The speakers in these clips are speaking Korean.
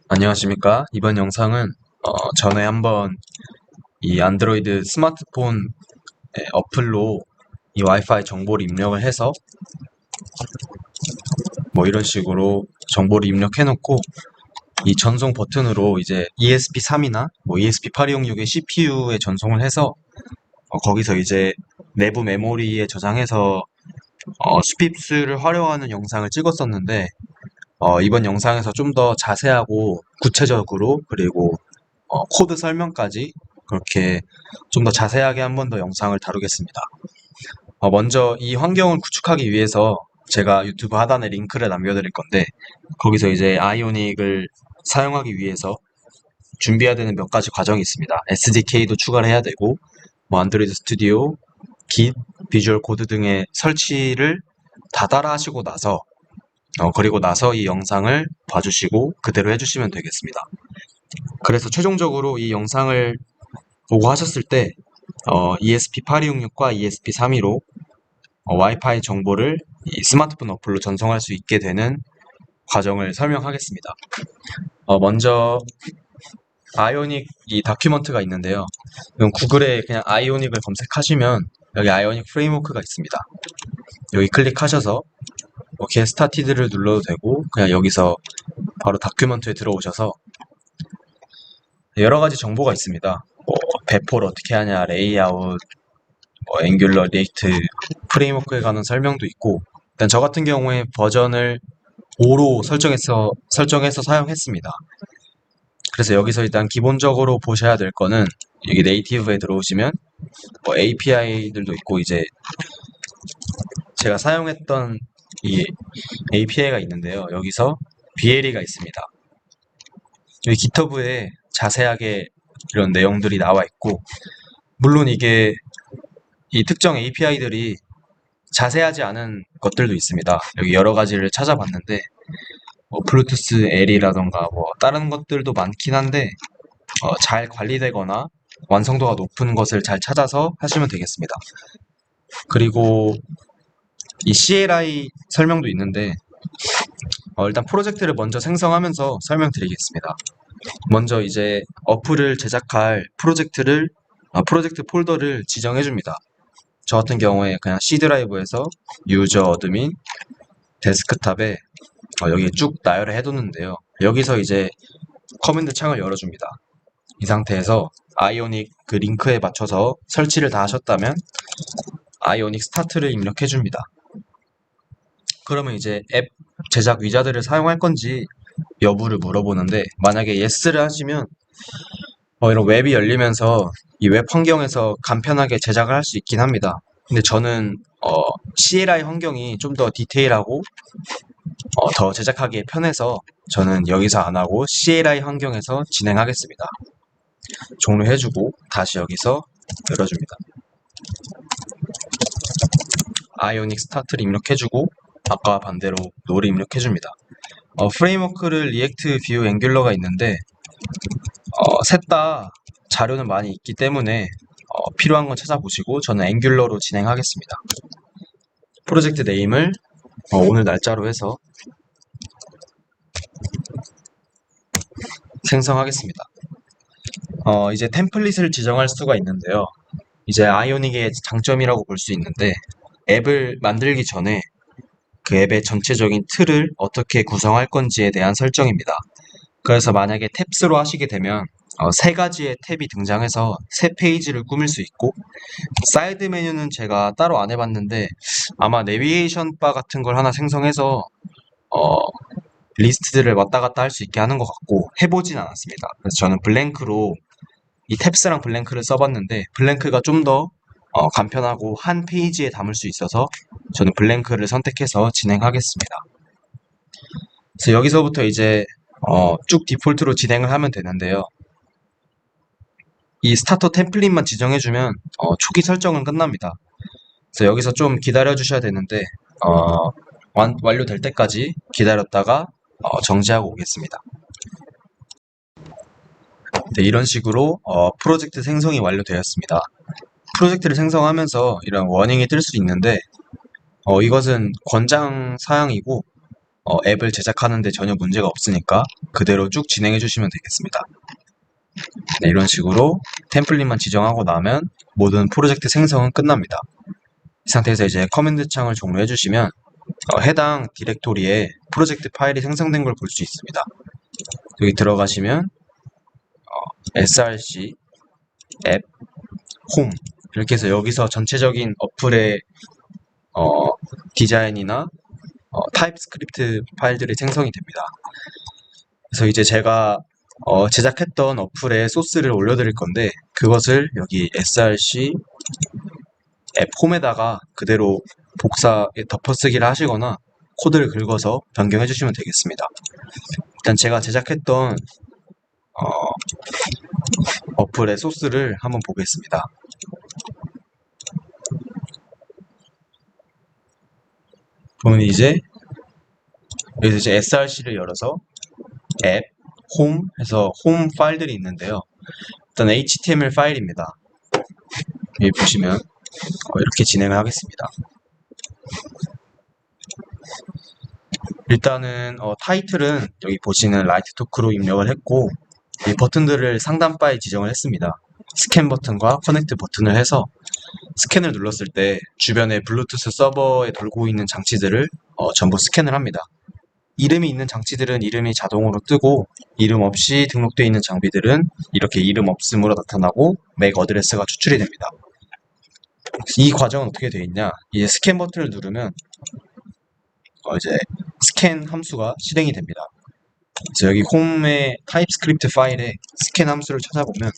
안녕하십니까. 이번 영상은 전에 한번 이 안드로이드 스마트폰 어플로 이 와이파이 정보를 입력을 해서 뭐 이런 식으로 정보를 입력해 놓고 이 전송 버튼으로 이제 ESP3이나 뭐 ESP8266의 CPU에 전송을 해서 거기서 이제 내부 메모리에 저장해서 스핍스를 활용하는 영상을 찍었었는데 이번 영상에서 좀 더 자세하고 구체적으로 그리고 코드 설명까지 그렇게 좀 더 자세하게 한 번 더 영상을 다루겠습니다. 먼저 이 환경을 구축하기 위해서 제가 유튜브 하단에 링크를 남겨드릴 건데 거기서 이제 아이오닉을 사용하기 위해서 준비해야 되는 몇 가지 과정이 있습니다. SDK도 추가를 해야 되고 뭐 안드로이드 스튜디오, Git, 비주얼 코드 등의 설치를 다 따라 하시고 나서 그리고 나서 이 영상을 봐주시고 그대로 해주시면 되겠습니다. 그래서 최종적으로 이 영상을 보고 하셨을 때 ESP8266과 ESP32로 와이파이 정보를 이 스마트폰 어플로 전송할 수 있게 되는 과정을 설명하겠습니다. 먼저 아이오닉 이 다큐먼트가 있는데요. 이건 구글에 그냥 아이오닉을 검색하시면 여기 아이오닉 프레임워크가 있습니다. 여기 클릭하셔서 get started를 눌러도 되고 그냥 여기서 바로 다큐먼트에 들어오셔서 여러 가지 정보가 있습니다. 뭐 배포를 어떻게 하냐, 레이아웃, 뭐 앵귤러, 리액트, 프레임워크에 관한 설명도 있고 일단 저 같은 경우에 버전을 5로 설정해서 사용했습니다. 그래서 여기서 일단 기본적으로 보셔야 될 거는 여기 네이티브에 들어오시면 뭐 API들도 있고 이제 제가 사용했던 이 API가 있는데요. 여기서 BLE가 있습니다. 여기 GitHub에 자세하게 이런 내용들이 나와 있고 물론 이게 이 특정 API들이 자세하지 않은 것들도 있습니다. 여기 여러 가지를 찾아봤는데 뭐 블루투스 L이라던가 뭐 다른 것들도 많긴 한데 잘 관리되거나 완성도가 높은 것을 잘 찾아서 하시면 되겠습니다. 그리고 이 CLI 설명도 있는데 일단 프로젝트를 먼저 생성하면서 설명드리겠습니다. 먼저 이제 어플을 제작할 프로젝트 폴더를 지정해 줍니다. 저 같은 경우에 그냥 C 드라이브에서 유저 어드민 데스크탑에 여기 쭉 나열을 해뒀는데요. 여기서 이제 커맨드 창을 열어줍니다. 이 상태에서 아이오닉 그 링크에 맞춰서 설치를 다 하셨다면 아이오닉 스타트를 입력해줍니다. 그러면 이제 앱 제작 위자드를 사용할 건지 여부를 물어보는데 만약에 yes를 하시면 이런 웹이 열리면서 이 웹 환경에서 간편하게 제작을 할 수 있긴 합니다. 근데 저는 CLI 환경이 좀 더 디테일하고 더 제작하기에 편해서 저는 여기서 안 하고 CLI 환경에서 진행하겠습니다. 종료해주고 다시 여기서 열어줍니다. 아이오닉 스타트를 입력해주고 아까와 반대로 노를 입력해줍니다. 프레임워크를 리액트, 뷰, 앵귤러가 있는데 셋 다 자료는 많이 있기 때문에 필요한 건 찾아보시고 저는 앵귤러로 진행하겠습니다. 프로젝트 네임을 오늘 날짜로 해서 생성하겠습니다. 이제 템플릿을 지정할 수가 있는데요. 이제 아이오닉의 장점이라고 볼 수 있는데 앱을 만들기 전에 그 앱의 전체적인 틀을 어떻게 구성할 건지에 대한 설정입니다. 그래서 만약에 탭스로 하시게 되면 세 가지의 탭이 등장해서 세 페이지를 꾸밀 수 있고 사이드 메뉴는 제가 따로 안 해봤는데 아마 내비게이션 바 같은 걸 하나 생성해서 어, 리스트들을 왔다 갔다 할 수 있게 하는 것 같고 해보진 않았습니다. 그래서 저는 블랭크로 이 탭스랑 블랭크를 써봤는데 블랭크가 좀 더 간편하고 한 페이지에 담을 수 있어서 저는 블랭크를 선택해서 진행하겠습니다. 그래서 여기서부터 이제 쭉 디폴트로 진행을 하면 되는데요. 이 스타터 템플릿만 지정해주면 초기 설정은 끝납니다. 그래서 여기서 좀 기다려 주셔야 되는데 완료될 때까지 기다렸다가 정지하고 오겠습니다. 네, 이런 식으로 프로젝트 생성이 완료되었습니다. 프로젝트를 생성하면서 이런 워닝이 뜰 수 있는데 이것은 권장 사양이고 앱을 제작하는데 전혀 문제가 없으니까 그대로 쭉 진행해 주시면 되겠습니다. 네, 이런 식으로 템플릿만 지정하고 나면 모든 프로젝트 생성은 끝납니다. 이 상태에서 이제 커맨드 창을 종료해 주시면 해당 디렉토리에 프로젝트 파일이 생성된 걸 볼 수 있습니다. 여기 들어가시면 src 앱 홈 이렇게 해서 여기서 전체적인 어플의 디자인이나 타입스크립트 파일들이 생성이 됩니다. 그래서 이제 제가 제작했던 어플에 소스를 올려드릴 건데 그것을 여기 src 앱 홈에다가 그대로 덮어쓰기를 하시거나 코드를 긁어서 변경해 주시면 되겠습니다. 일단 제가 제작했던 어플의 소스를 한번 보겠습니다. 그러면 이제 여기서 이제 src를 열어서 앱, 홈 해서 홈 파일들이 있는데요. 일단 HTML 파일입니다. 여기 보시면 이렇게 진행을 하겠습니다. 일단은 타이틀은 여기 보시는 라이트 토크로 입력을 했고 이 버튼들을 상단 바에 지정을 했습니다. 스캔 버튼과 커넥트 버튼을 해서 스캔을 눌렀을 때 주변에 블루투스 서버에 돌고 있는 장치들을 전부 스캔을 합니다. 이름이 있는 장치들은 이름이 자동으로 뜨고 이름 없이 등록되어 있는 장비들은 이렇게 이름 없음으로 나타나고 맥 어드레스가 추출이 됩니다. 이 과정은 어떻게 되어 있냐? 이제 스캔 버튼을 누르면 이제 스캔 함수가 실행이 됩니다. 그래서 여기 홈의 타입스크립트 파일에 스캔 함수를 찾아보면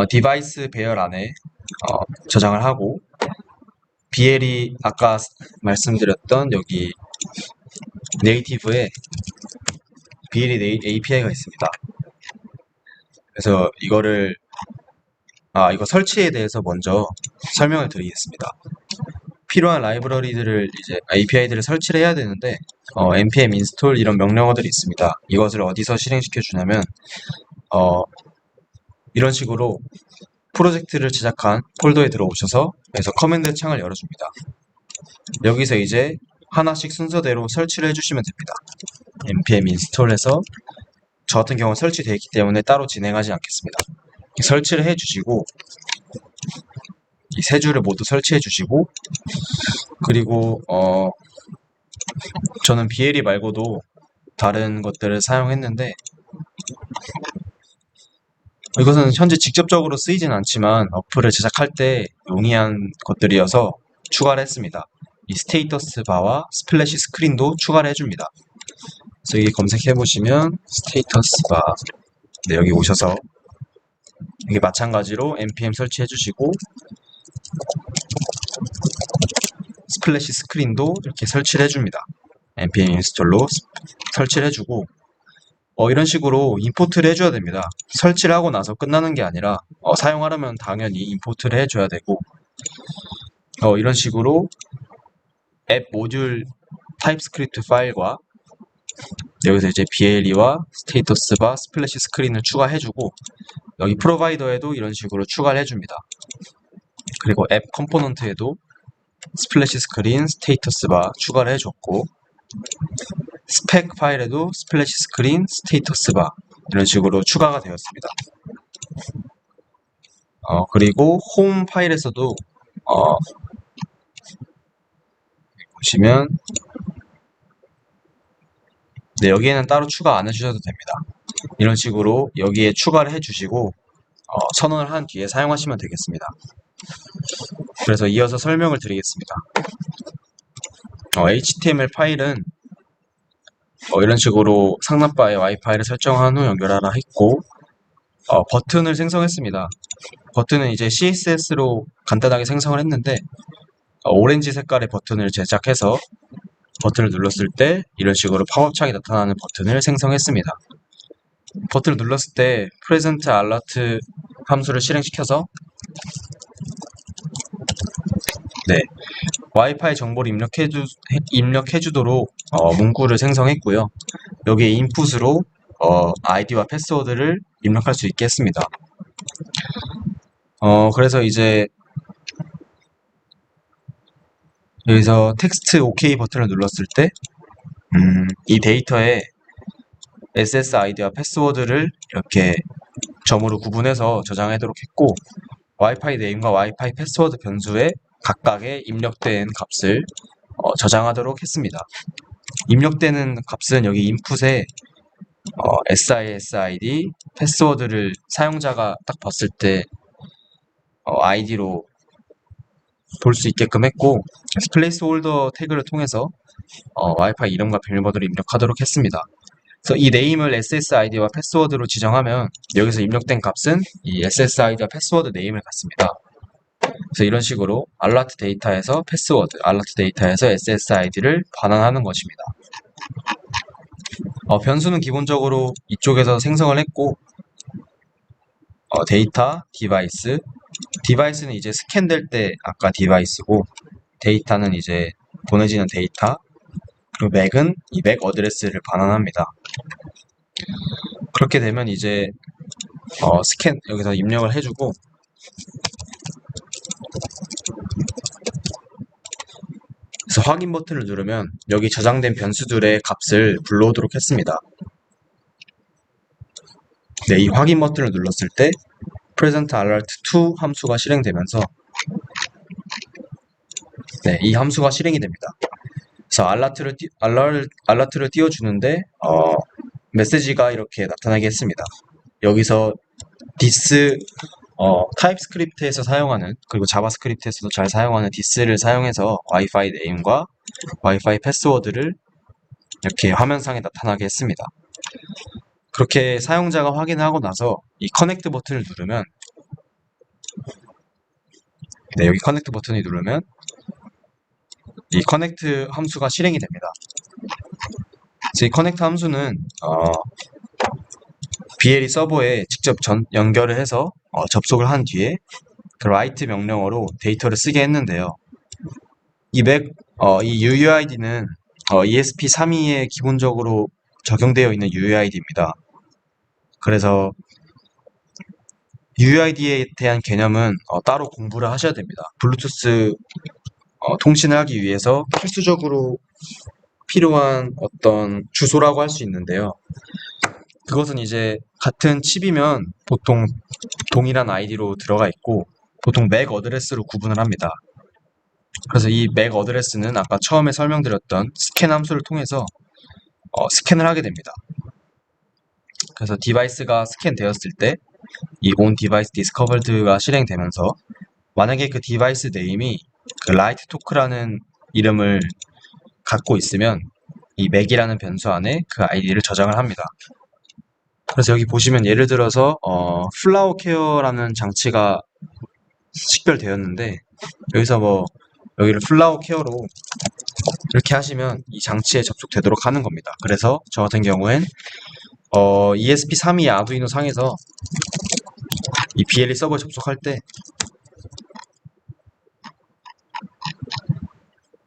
디바이스 배열 안에 저장을 하고 BL이 아까 말씀드렸던 여기 네이티브에 BL이 API가 있습니다. 그래서 이거 설치에 대해서 먼저 설명을 드리겠습니다. 필요한 라이브러리들을 이제 API들을 설치를 해야 되는데 npm install 이런 명령어들이 있습니다. 이것을 어디서 실행시켜 주냐면 이런 식으로 프로젝트를 제작한 폴더에 들어오셔서 그래서 커맨드 창을 열어줍니다. 여기서 이제 하나씩 순서대로 설치를 해주시면 됩니다. npm install해서 저 같은 경우는 설치되어 있기 때문에 따로 진행하지 않겠습니다. 설치를 해주시고 이 세 줄을 모두 설치해 주시고 그리고 저는 BLE 말고도 다른 것들을 사용했는데 이것은 현재 직접적으로 쓰이진 않지만 어플을 제작할 때 용이한 것들이어서 추가를 했습니다. 이 스테이터스 바와 스플래시 스크린도 추가를 해줍니다. 그래서 여기 검색해 보시면 스테이터스 바 네, 여기 오셔서 이게 마찬가지로 npm 설치해 주시고 스플래시 스크린도 이렇게 설치를 해줍니다. npm 인스톨로 설치를 해주고 이런 식으로 임포트를 해줘야 됩니다. 설치를 하고 나서 끝나는 게 아니라 사용하려면 당연히 임포트를 해줘야 되고 이런 식으로 앱 모듈 타입스크립트 파일과 여기서 이제 BLE와 스테이터스바 스플래시 스크린을 추가해주고 여기 프로바이더에도 이런 식으로 추가를 해줍니다. 그리고 앱 컴포넌트에도 스플래시 스크린, 스테이터스바 추가를 해줬고 스펙 파일에도 스플래시 스크린, 스테이터스바 이런 식으로 추가가 되었습니다. 그리고 홈 파일에서도 보시면 네, 여기에는 따로 추가 안 해주셔도 됩니다. 이런 식으로 여기에 추가를 해주시고 선언을 한 뒤에 사용하시면 되겠습니다. 그래서 이어서 설명을 드리겠습니다. HTML 파일은 이런 식으로 상단바에 와이파이를 설정한 후 연결하라 했고 버튼을 생성했습니다. 버튼은 이제 CSS로 간단하게 생성을 했는데 오렌지 색깔의 버튼을 제작해서 버튼을 눌렀을 때 이런 식으로 팝업 창이 나타나는 버튼을 생성했습니다. 버튼을 눌렀을 때 present alert 함수를 실행시켜서 네, 와이파이 정보를 입력해주도록 문구를 생성했고요. 여기에 인풋으로 아이디와 패스워드를 입력할 수 있게 했습니다. 그래서 이제 여기서 텍스트 OK 버튼을 눌렀을 때, 이 데이터에 SSID와 패스워드를 이렇게 점으로 구분해서 저장하도록 했고, 와이파이 네임과 와이파이 패스워드 변수에 각각의 입력된 값을 저장하도록 했습니다. 입력되는 값은 여기 인풋에 SISID 패스워드를 사용자가 딱 봤을 때 아이디로 볼 수 있게끔 했고, 플레이스 홀더 태그를 통해서 와이파이 이름과 비밀번호를 입력하도록 했습니다. 그래서 이 네임을 SSID와 패스워드로 지정하면 여기서 입력된 값은 이 SSID와 패스워드 네임을 갖습니다. 그래서 이런 식으로 알라트 데이터에서 패스워드, 알라트 데이터에서 SSID를 반환하는 것입니다. 변수는 기본적으로 이쪽에서 생성을 했고, 데이터, 디바이스, 디바이스는 이제 스캔될 때 아까 디바이스고, 데이터는 이제 보내지는 데이터, 그리고 맥은 이 맥 어드레스를 반환합니다. 그렇게 되면 이제 스캔 여기서 입력을 해주고, 그래서 확인 버튼을 누르면 여기 저장된 변수들의 값을 불러오도록 했습니다. 네, 이 확인 버튼을 눌렀을 때 present alert 2 함수가 실행되면서 네, 이 함수가 실행이 됩니다. 그래서 알라트를 띄워주는데 메시지가 이렇게 나타나게 했습니다. 여기서 this 타입스크립트에서 사용하는, 그리고 자바스크립트에서도 잘 사용하는 this를 사용해서 와이파이 네임과 와이파이 패스워드를 이렇게 화면상에 나타나게 했습니다. 그렇게 사용자가 확인하고 나서 이 커넥트 버튼을 누르면, 네, 여기 커넥트 버튼을 누르면 이 커넥트 함수가 실행이 됩니다. 그래서 이 커넥트 함수는 BLE 서버에 직접 연결을 해서 접속을 한 뒤에 그 write 명령어로 데이터를 쓰게 했는데요. 이 UUID는 ESP32에 기본적으로 적용되어 있는 UUID입니다. 그래서 UUID에 대한 개념은 따로 공부를 하셔야 됩니다. 블루투스 통신을 하기 위해서 필수적으로 필요한 어떤 주소라고 할 수 있는데요. 그것은 이제 같은 칩이면 보통 동일한 아이디로 들어가 있고, 보통 맥 어드레스로 구분을 합니다. 그래서 이 맥 어드레스는 아까 처음에 설명드렸던 스캔 함수를 통해서 스캔을 하게 됩니다. 그래서 디바이스가 스캔되었을 때 이 on device discovered가 실행되면서, 만약에 그 디바이스 네임이 그 라이트 토크라는 이름을 갖고 있으면 이 맥이라는 변수 안에 그 아이디를 저장을 합니다. 그래서 여기 보시면 예를 들어서 플라워 케어라는 장치가 식별되었는데, 여기서 여기를 플라워 케어로 이렇게 하시면 이 장치에 접속되도록 하는 겁니다. 그래서 저 같은 경우엔 ESP32 아두이노 상에서 이 BLE 서버에 접속할 때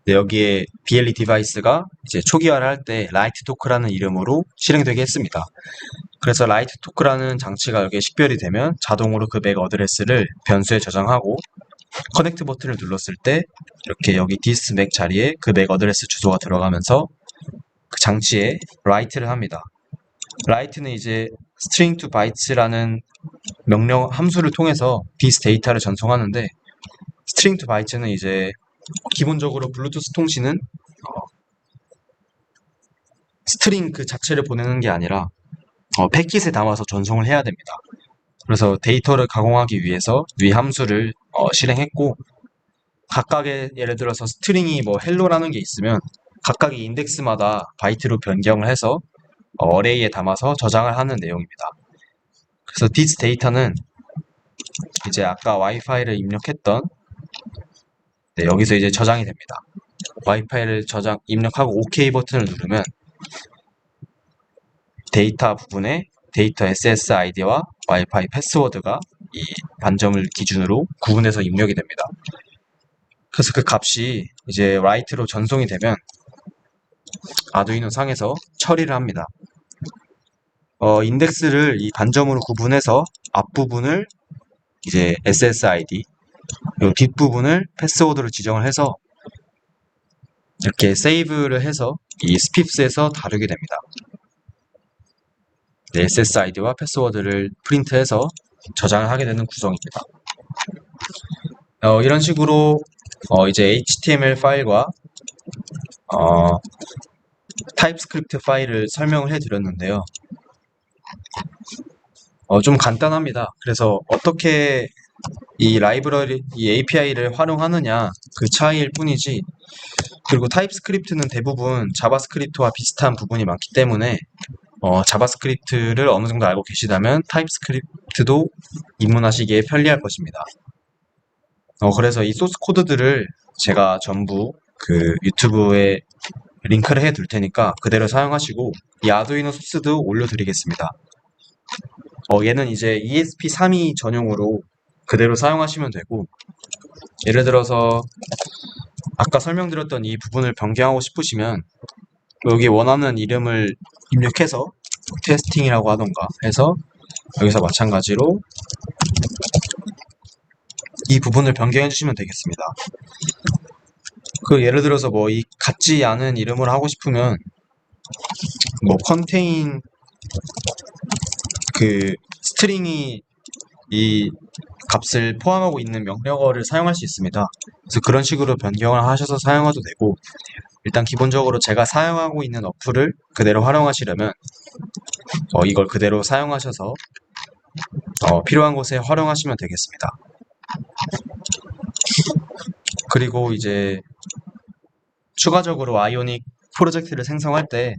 네, 여기에 BLE 디바이스가 이제 초기화를 할 때 라이트 토크라는 이름으로 실행되게 했습니다. 그래서 라이트 토크라는 장치가 여기에 식별이 되면 자동으로 그 맥 어드레스를 변수에 저장하고, 커넥트 버튼을 눌렀을 때 이렇게 여기 this 맥 자리에 그 맥 어드레스 주소가 들어가면서 그 장치에 write를 합니다. write는 이제 string to bytes라는 명령 함수를 통해서 this 데이터를 전송하는데, string to bytes는 이제 기본적으로 블루투스 통신은 스트링 그 자체를 보내는 게 아니라 패킷에 담아서 전송을 해야 됩니다. 그래서 데이터를 가공하기 위해서 위 함수를 실행했고, 각각의 예를 들어서 스트링이 헬로라는 게 있으면 각각의 인덱스마다 바이트로 변경을 해서 어레이에 담아서 저장을 하는 내용입니다. 그래서 this 데이터는 이제 아까 와이파이를 입력했던 네, 여기서 이제 저장이 됩니다. 와이파이를 입력하고 OK 버튼을 누르면 데이터 부분에 데이터 SSID와 와이파이 패스워드가 이 반점을 기준으로 구분해서 입력이 됩니다. 그래서 그 값이 이제 write로 전송이 되면 아두이노 상에서 처리를 합니다. 인덱스를 이 반점으로 구분해서 앞부분을 이제 SSID, 그리고 뒷부분을 패스워드로 지정을 해서 이렇게 세이브를 해서 이 스핍스에서 다루게 됩니다. 네, SSID와 패스워드를 프린트해서 저장을 하게 되는 구성입니다. 이런 식으로 이제 HTML 파일과 타입스크립트 파일을 설명을 해드렸는데요. 좀 간단합니다. 그래서 어떻게 이 라이브러리, 이 API를 활용하느냐 그 차이일 뿐이지, 그리고 타입스크립트는 대부분 자바스크립트와 비슷한 부분이 많기 때문에 자바스크립트를 어느 정도 알고 계시다면 타입스크립트도 입문하시기에 편리할 것입니다. 그래서 이 소스 코드들을 제가 전부 그 유튜브에 링크를 해 둘 테니까 그대로 사용하시고, 이 아두이노 소스도 올려드리겠습니다. 얘는 이제 ESP32 전용으로 그대로 사용하시면 되고, 예를 들어서 아까 설명드렸던 이 부분을 변경하고 싶으시면 여기 원하는 이름을 입력해서 테스팅이라고 하던가 해서 여기서 마찬가지로 이 부분을 변경해 주시면 되겠습니다. 예를 들어서 뭐 이 같지 않은 이름을 하고 싶으면 뭐 contain 그 스트링이 이 값을 포함하고 있는 명령어를 사용할 수 있습니다. 그래서 그런 식으로 변경을 하셔서 사용해도 되고, 일단 기본적으로 제가 사용하고 있는 어플을 그대로 활용하시려면 이걸 그대로 사용하셔서 필요한 곳에 활용하시면 되겠습니다. 그리고 이제 추가적으로 아이오닉 프로젝트를 생성할 때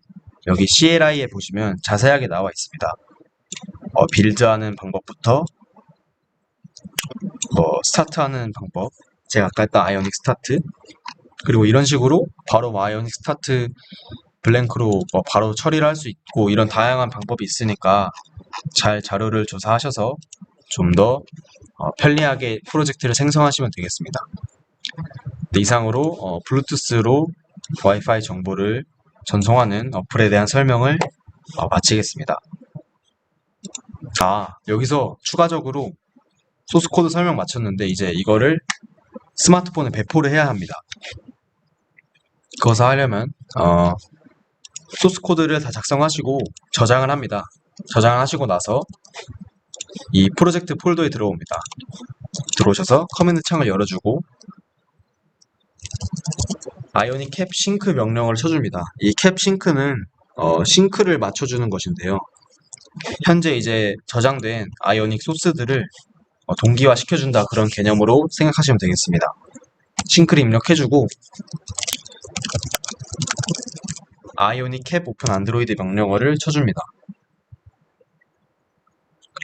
여기 CLI에 보시면 자세하게 나와 있습니다. 빌드하는 방법부터 스타트하는 방법, 제가 아까 했던 아이오닉 스타트, 그리고 이런 식으로 바로 아이오닉 스타트 블랭크로 바로 처리를 할 수 있고, 이런 다양한 방법이 있으니까 잘 자료를 조사하셔서 좀 더 편리하게 프로젝트를 생성하시면 되겠습니다. 네, 이상으로 블루투스로 와이파이 정보를 전송하는 어플에 대한 설명을 마치겠습니다. 여기서 추가적으로 소스코드 설명 마쳤는데 이제 이거를 스마트폰에 배포를 해야 합니다. 그것을 하려면 소스코드를 다 작성하시고 저장을 합니다. 저장을 하시고 나서 이 프로젝트 폴더에 들어옵니다. 들어오셔서 커맨드 창을 열어주고 아이오닉 캡 싱크 명령어를 쳐줍니다. 이 캡 싱크는 싱크를 맞춰주는 것인데요. 현재 이제 저장된 아이오닉 소스들을 동기화 시켜준다, 그런 개념으로 생각하시면 되겠습니다. 싱크를 입력해주고 아이오닉 캡 오픈 안드로이드 명령어를 쳐줍니다.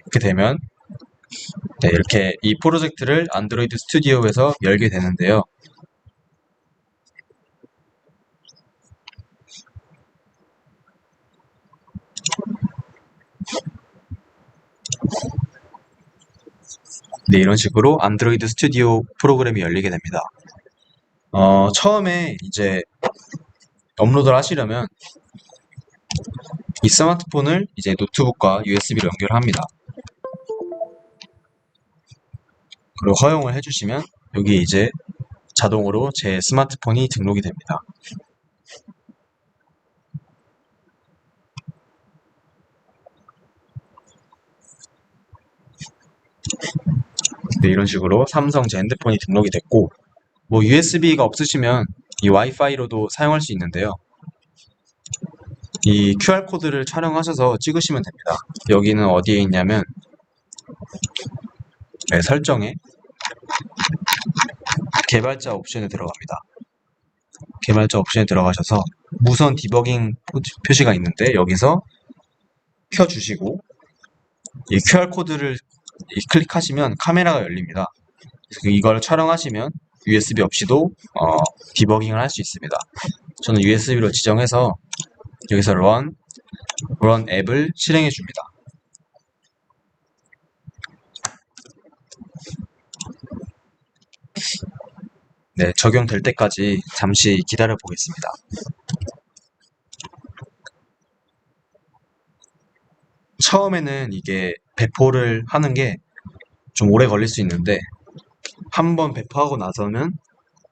이렇게 되면 이렇게 이 프로젝트를 안드로이드 스튜디오에서 열게 되는데요. 네, 이런 식으로 안드로이드 스튜디오 프로그램이 열리게 됩니다. 처음에 이제 업로드를 하시려면 이 스마트폰을 이제 노트북과 USB로 연결합니다. 그리고 허용을 해주시면 여기 이제 자동으로 제 스마트폰이 등록이 됩니다. 네, 이런 식으로 삼성 제 핸드폰이 등록이 됐고, 뭐 USB가 없으시면 이 와이파이로도 사용할 수 있는데요. 이 QR코드를 촬영하셔서 찍으시면 됩니다. 여기는 어디에 있냐면 설정에 개발자 옵션에 들어갑니다. 개발자 옵션에 들어가셔서 무선 디버깅 표시가 있는데 여기서 켜주시고 이 QR코드를 클릭하시면 카메라가 열립니다. 이걸 촬영하시면 USB 없이도 디버깅을 할 수 있습니다. 저는 USB로 지정해서 여기서 run 앱을 실행해 줍니다. 네, 적용될 때까지 잠시 기다려 보겠습니다. 처음에는 이게 배포를 하는 게 좀 오래 걸릴 수 있는데 한번 배포하고 나서는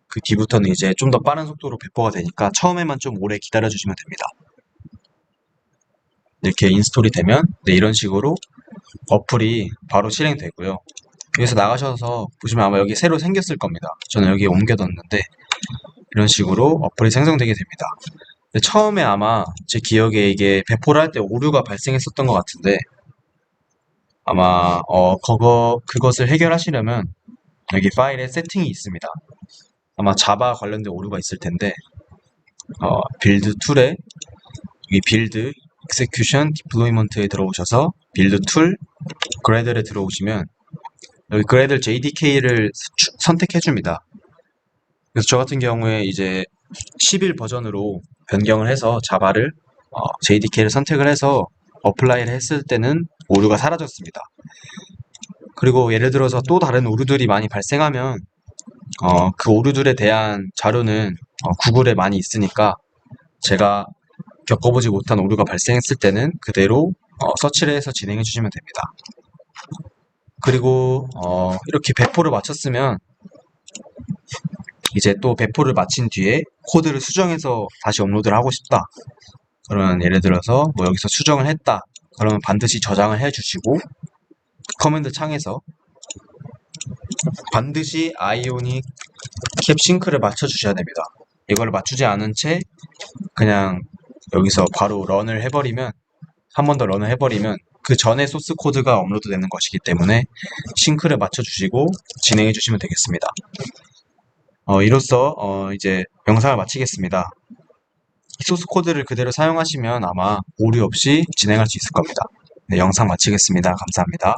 그 뒤부터는 이제 좀 더 빠른 속도로 배포가 되니까 처음에만 좀 오래 기다려 주시면 됩니다. 이렇게 인스톨이 되면 네, 이런 식으로 어플이 바로 실행되고요. 여기서 나가셔서 보시면 아마 여기 새로 생겼을 겁니다. 저는 여기에 옮겨뒀는데 이런 식으로 어플이 생성되게 됩니다. 근데 처음에 아마 제 기억에 이게 배포를 할 때 오류가 발생했었던 것 같은데 아마 그것을 해결하시려면 여기 파일에 세팅이 있습니다. 아마 자바 관련된 오류가 있을 텐데 빌드 툴에 여기 빌드 execution deployment에 들어오셔서 빌드 툴 그래들에 들어오시면 여기 그래들 JDK를 선택해 줍니다. 그래서 저 같은 경우에 이제 11 버전으로 변경을 해서 자바를 JDK를 선택을 해서 어플라이를 했을 때는 오류가 사라졌습니다. 그리고 예를 들어서 또 다른 오류들이 많이 발생하면 그 오류들에 대한 자료는 구글에 많이 있으니까 제가 겪어보지 못한 오류가 발생했을 때는 그대로 서치를 해서 진행해 주시면 됩니다. 그리고 이렇게 배포를 마쳤으면 이제 또 배포를 마친 뒤에 코드를 수정해서 다시 업로드를 하고 싶다. 그러면 예를 들어서 뭐 여기서 수정을 했다. 그러면 반드시 저장을 해주시고 커맨드 창에서 반드시 아이오닉 캡 싱크를 맞춰주셔야 됩니다. 이걸 맞추지 않은 채 그냥 여기서 바로 런을 해버리면 한 번 더 런을 해버리면 그 전에 소스 코드가 업로드 되는 것이기 때문에 싱크를 맞춰주시고 진행해 주시면 되겠습니다. 이로써 이제 영상을 마치겠습니다. 소스 코드를 그대로 사용하시면 아마 오류 없이 진행할 수 있을 겁니다. 네, 영상 마치겠습니다. 감사합니다.